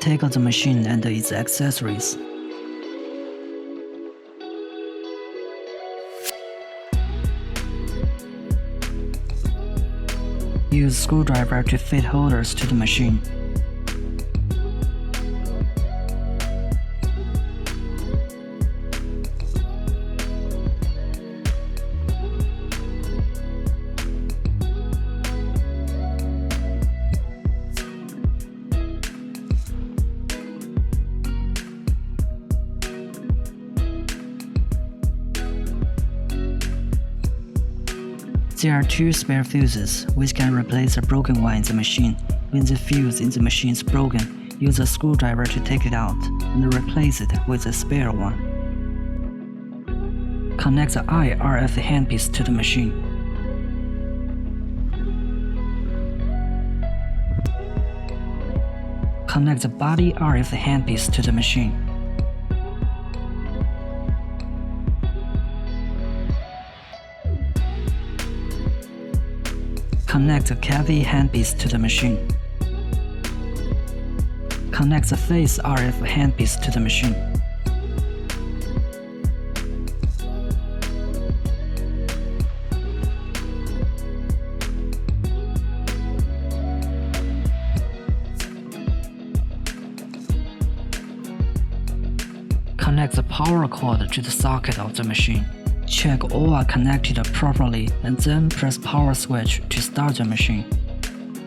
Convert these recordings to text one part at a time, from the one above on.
Take out the machine and its accessories. Use screwdriver to fit holders to the machine. There are 2 spare fuses, which can replace a broken one in the machine. When the fuse in the machine is broken, use a screwdriver to take it out and replace it with a spare one. Connect the RF handpiece to the machine. Connect the body RF handpiece to the machine. Connect the Cavi handpiece to the machine. Connect the face RF handpiece to the machine. Connect the power cord to the socket of the machine. Check all are connected properly and then press power switch to start the machine.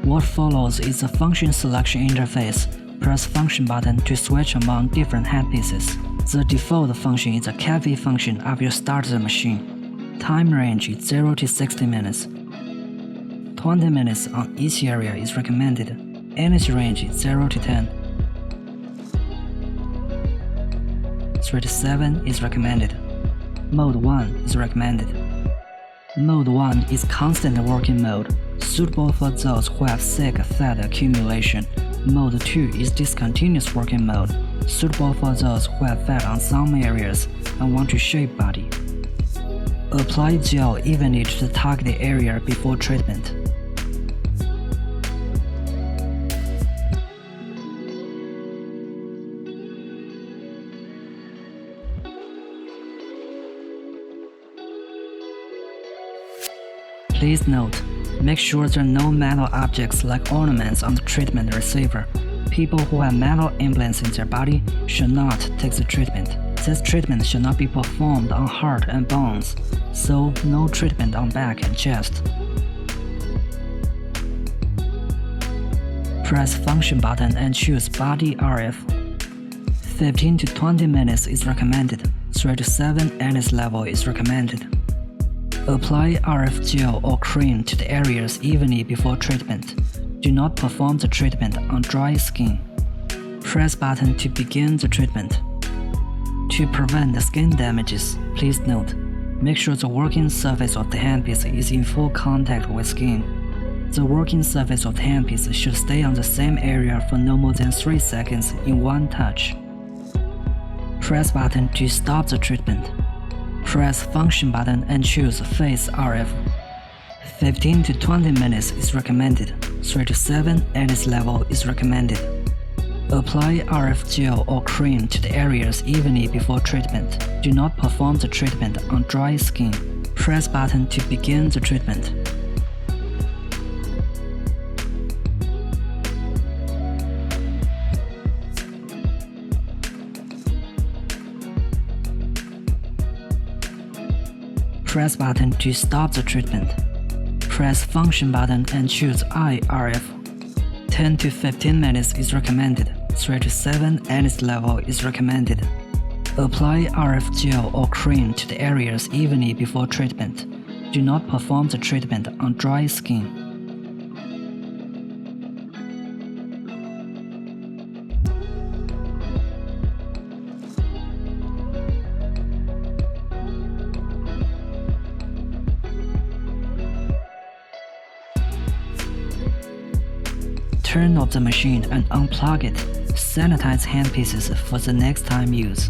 What follows is the function selection interface. Press function button to switch among different handpieces. The default function is a Cavi function after you start the machine. Time range is 0 to 60 minutes. 20 minutes on each area is recommended. Energy range is 0 to 10. 3 to 7 is recommended. Mode 1 is recommended. Mode 1 is constant working mode, suitable for those who have sick fat accumulation. Mode 2 is discontinuous working mode, suitable for those who have fat on some areas and want to shape body. Apply gel evenly to the targeted area before treatment. Please note, make sure there are no metal objects like ornaments on the treatment receiver. People who have metal implants in their body should not take the treatment. This treatment should not be performed on heart and bones, so no treatment on back and chest. Press function button and choose body RF. 15 to 20 minutes is recommended. 3 to 7 NS level is recommended. Apply RF gel or cream to the areas evenly before treatment. Do not perform the treatment on dry skin. Press button to begin the treatment. To prevent the skin damages, please note, make sure the working surface of the handpiece is in full contact with skin. The working surface of the handpiece should stay on the same area for no more than 3 seconds in one touch. Press button to stop the treatment. Press function button and choose face RF. 15 to 20 minutes is recommended. 3 to 7 NS level is recommended. Apply RF gel or cream to the areas evenly before treatment. Do not perform the treatment on dry skin. Press button to begin the treatment. Press button to stop the treatment. Press function button and choose IRF. 10 to 15 minutes is recommended. 3 to 7 NS level is recommended. Apply RF gel or cream to the areas evenly before treatment. Do not perform the treatment on dry skin. Turn off the machine and unplug it. Sanitize handpieces for the next time use.